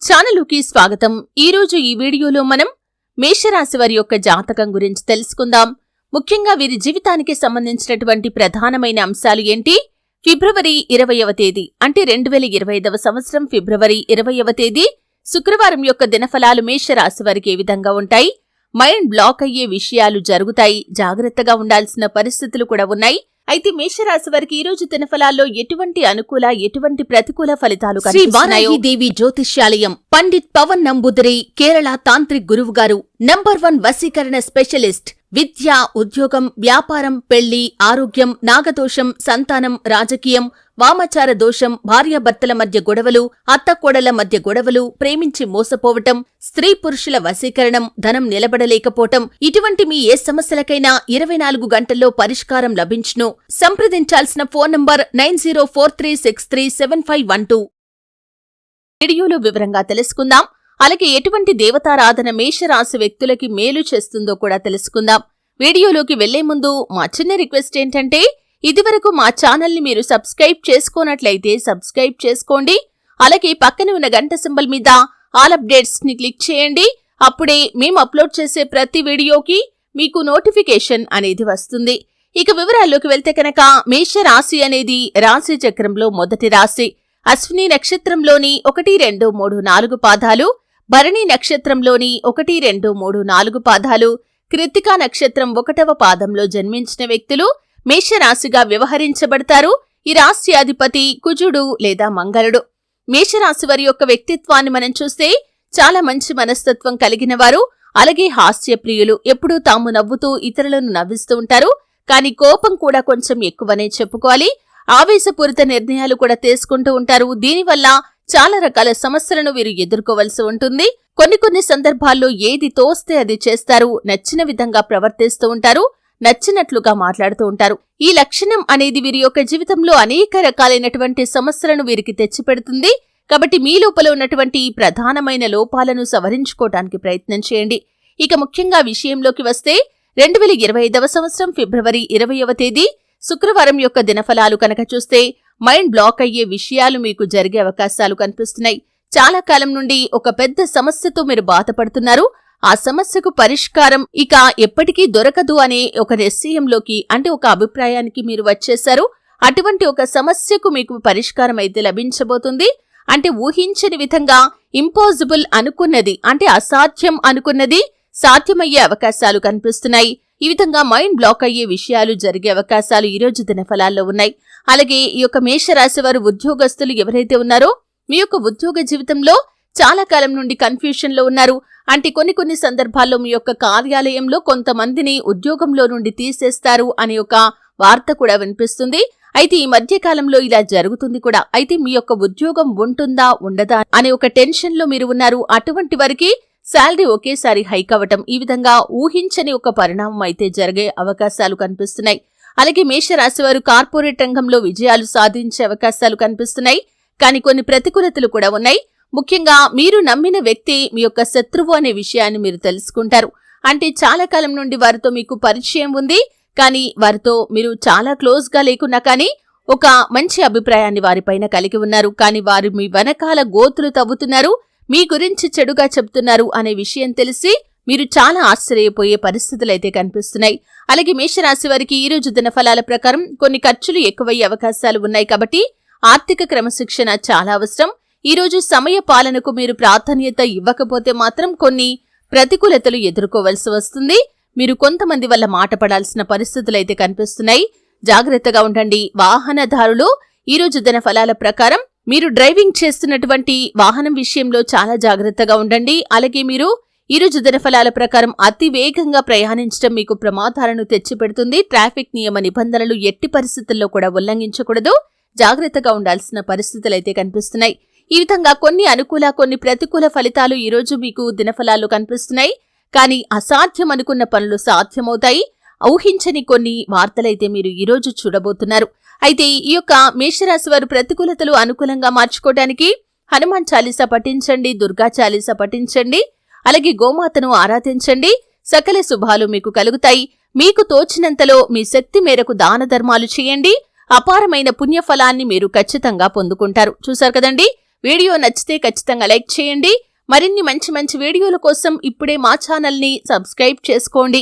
ఛానలుకి స్వాగతం. ఈరోజు ఈ వీడియోలో మనం మేషరాశి వారి యొక్క జాతకం గురించి తెలుసుకుందాం. ముఖ్యంగా వీరి జీవితానికి సంబంధించినటువంటి ప్రధానమైన అంశాలు ఏంటి? ఫిబ్రవరి 20వ తేదీ అంటే 2025వ సంవత్సరం ఫిబ్రవరి 20వ తేదీ శుక్రవారం యొక్క దినఫలాలు మేషరాశి వారికి ఏ విధంగా ఉంటాయి? మైండ్ బ్లాక్ అయ్యే విషయాలు జరుగుతాయి, జాగ్రత్తగా ఉండాల్సిన పరిస్థితులు కూడా ఉన్నాయి. అయితే మేషరాశి వారికి ఈ రోజు దినఫలాల్లో ఎటువంటి అనుకూల ఎటువంటి ప్రతికూల ఫలితాలు కనిపిస్తున్నాయో శ్రీ దేవి జ్యోతిష్యాలయం పండిత్ పవన్ నంబూదరి కేరళ తాంత్రిక్ గురువు గారు నంబర్ 1 వశీకరణ స్పెషలిస్ట్. విద్య, ఉద్యోగం, వ్యాపారం, పెళ్లి, ఆరోగ్యం, నాగదోషం, సంతానం, రాజకీయం, వామాచార దోషం, భార్యాభర్తల మధ్య గొడవలు, అత్తకోడల మధ్య గొడవలు, ప్రేమించి మోసపోవటం, స్త్రీ పురుషుల వశీకరణం, ధనం నిలబడలేకపోవటం, ఇటువంటి మీ ఏ సమస్యలకైనా 24 గంటల్లో పరిష్కారం లభించును. సంప్రదించాల్సిన ఫోన్ నంబర్ 9043637512. వీడియోలో వివరంగా తెలుసుకుందాం. అలాగే ఎటువంటి దేవతారాధన మేషరాశి వ్యక్తులకి మేలు చేస్తుందో కూడా తెలుసుకుందాం. వీడియోలోకి వెళ్లే ముందు మా చిన్న రిక్వెస్ట్ ఏంటంటే, ఇదివరకు మా ఛానల్ని మీరు సబ్స్క్రైబ్ చేసుకోనట్లయితే సబ్స్క్రైబ్ చేసుకోండి. అలాగే పక్కన ఉన్న గంట సింబల్ మీద ఆల్ అప్డేట్స్ ని క్లిక్ చేయండి. అప్పుడే మేము అప్లోడ్ చేసే ప్రతి వీడియోకి మీకు నోటిఫికేషన్ అనేది వస్తుంది. ఇక వివరాల్లోకి వెళ్తే కనుక మేషరాశి అనేది రాశి చక్రంలో మొదటి రాశి. అశ్విని నక్షత్రంలోని 1, 2, 3, 4 పాదాలు, భరణి నక్షత్రంలోని 1, 2, 3, 4 పాదాలు, కృత్తికా నక్షత్రం 1వ పాదంలో జన్మించిన వ్యక్తులు మేషరాశిగా వ్యవహరించబడతారు. ఈ రాశి అధిపతి కుజుడు లేదా మంగళుడు. మేషరాశి వారి యొక్క వ్యక్తిత్వాన్ని మనం చూస్తే చాలా మంచి మనస్తత్వం కలిగిన వారు, అలాగే హాస్యప్రియులు. ఎప్పుడూ తాము నవ్వుతూ ఇతరులను నవ్విస్తూ ఉంటారు. కానీ కోపం కూడా కొంచెం ఎక్కువనే చెప్పుకోవాలి. ఆవేశపూరిత నిర్ణయాలు కూడా తీసుకుంటూ ఉంటారు. దీనివల్ల చాలా రకాల సమస్యలను వీరు ఎదుర్కోవలసి ఉంటుంది. కొన్ని సందర్భాల్లో ఏది తోస్తే అది చేస్తారు. నచ్చిన విధంగా ప్రవర్తిస్తూ ఉంటారు, నచ్చినట్లుగా మాట్లాడుతూ ఉంటారు. ఈ లక్షణం అనేది వీరి యొక్క జీవితంలో అనేక రకాలైనటువంటి సమస్యలను వీరికి తెచ్చిపెడుతుంది. కాబట్టి మీ లోపల ఉన్నటువంటి ప్రధానమైన లోపాలను సవరించుకోవటానికి ప్రయత్నం చేయండి. ఇక ముఖ్యంగా విషయంలోకి వస్తే 2025వ సంవత్సరం ఫిబ్రవరి 20వ తేదీ శుక్రవారం యొక్క దినఫలాలు కనుక చూస్తే మైండ్ బ్లాక్ అయ్యే విషయాలు మీకు జరిగే అవకాశాలు కనిపిస్తున్నాయి. చాలా కాలం నుండి ఒక పెద్ద సమస్యతో మీరు బాధపడుతున్నారు. ఆ సమస్యకు పరిష్కారం ఇక ఎప్పటికీ దొరకదు అనే ఒక నిశ్చయంలోకి అంటే ఒక అభిప్రాయానికి మీరు వచ్చేశారు. అటువంటి ఒక సమస్యకు మీకు పరిష్కారం అయితే లభించబోతుంది. అంటే ఊహించని విధంగా ఇంపాసిబుల్ అనుకున్నది అంటే అసాధ్యం అనుకున్నది సాధ్యమయ్యే అవకాశాలు కనిపిస్తున్నాయి. ఈ విధంగా మైండ్ బ్లాక్ అయ్యే విషయాలు జరిగే అవకాశాలు ఈ రోజు దినఫలాల్లో ఉన్నాయి. అలాగే ఈ యొక్క మేషరాశి వారు ఉద్యోగస్తులు ఎవరైతే ఉన్నారో మీ యొక్క ఉద్యోగ జీవితంలో చాలా కాలం నుండి కన్ఫ్యూషన్ లో ఉన్నారు. అంటే కొన్ని సందర్భాల్లో మీ యొక్క కార్యాలయంలో కొంతమందిని ఉద్యోగంలో నుండి తీసేస్తారు అనే ఒక వార్త కూడా వినిపిస్తుంది. అయితే ఈ మధ్య కాలంలో ఇలా జరుగుతుంది కూడా. అయితే మీ యొక్క ఉద్యోగం ఉంటుందా ఉండదా అనే ఒక టెన్షన్ లో మీరు ఉన్నారు. అటువంటి వారికి శాలరీ ఒకేసారి హైక్ అవ్వటం, ఈ విధంగా ఊహించని ఒక పరిణామం అయితే జరిగే అవకాశాలు కనిపిస్తున్నాయి. అలాగే మేషరాశి వారు కార్పొరేట్ రంగంలో విజయాలు సాధించే అవకాశాలు కనిపిస్తున్నాయి. కానీ కొన్ని ప్రతికూలతలు కూడా ఉన్నాయి. ముఖ్యంగా మీరు నమ్మిన వ్యక్తి మీ యొక్క శత్రువు అనే విషయాన్ని మీరు తెలుసుకుంటారు. అంటే చాలా కాలం నుండి వారితో మీకు పరిచయం ఉంది, కానీ వారితో మీరు చాలా క్లోజ్ గా లేకున్నా కానీ ఒక మంచి అభిప్రాయాన్ని వారిపైన కలిగి ఉన్నారు. కానీ వారు మీ వెనకాల గోతులు తవ్వుతున్నారు, మీ గురించి చెడుగా చెప్తున్నారు అనే విషయం తెలిసి మీరు చాలా ఆశ్చర్యపోయే పరిస్థితులైతే కనిపిస్తున్నాయి. అలాగే మేషరాశి వారికి ఈ రోజు దినఫలాల ప్రకారం కొన్ని ఖర్చులు ఎక్కువయ్యే అవకాశాలు ఉన్నాయి. కాబట్టి ఆర్థిక క్రమశిక్షణ చాలా అవసరం. ఈ రోజు సమయ పాలనకు మీరు ప్రాధాన్యత ఇవ్వకపోతే మాత్రం కొన్ని ప్రతికూలతలు ఎదుర్కోవలసి వస్తుంది. మీరు కొంతమంది వల్ల మాట పడాల్సిన పరిస్థితులైతే కనిపిస్తున్నాయి. జాగ్రత్తగా ఉండండి. వాహనదారులు ఈ రోజు దినఫలాల ప్రకారం మీరు డ్రైవింగ్ చేస్తున్నటువంటి వాహనం విషయంలో చాలా జాగ్రత్తగా ఉండండి. అలాగే మీరు ఈ రోజు దినఫలాల ప్రకారం అతి వేగంగా ప్రయాణించడం మీకు ప్రమాదాలను తెచ్చిపెడుతుంది. ట్రాఫిక్ నియమ నిబంధనలు ఎట్టి పరిస్థితుల్లో కూడా ఉల్లంఘించకూడదు. జాగ్రత్తగా ఉండాల్సిన పరిస్థితులైతే కనిపిస్తున్నాయి. ఈ విధంగా కొన్ని అనుకూల కొన్ని ప్రతికూల ఫలితాలు ఈ రోజు మీకు దినఫలాల్లో కనిపిస్తున్నాయి. కానీ అసాధ్యం అనుకున్న పనులు సాధ్యమవుతాయి. ఊహించని కొన్ని వార్తలైతే మీరు ఈ రోజు చూడబోతున్నారు. అయితే ఈ యొక్క మేషరాశి వారు ప్రతికూలతలు అనుకూలంగా మార్చుకోవడానికి హనుమాన్ చాలీసా పఠించండి, దుర్గా చాలీసా పఠించండి, అలాగే గోమాతను ఆరాధించండి. సకల శుభాలు మీకు కలుగుతాయి. మీకు తోచినంతలో మీ శక్తి మేరకు దాన ధర్మాలు చేయండి. అపారమైన పుణ్యఫలాన్ని మీరు ఖచ్చితంగా పొందుకుంటారు. చూశారు కదండి. వీడియో నచ్చితే ఖచ్చితంగా లైక్ చేయండి. మరిన్ని మంచి మంచి వీడియోల కోసం ఇప్పుడే మా ఛానల్ని సబ్స్క్రైబ్ చేసుకోండి.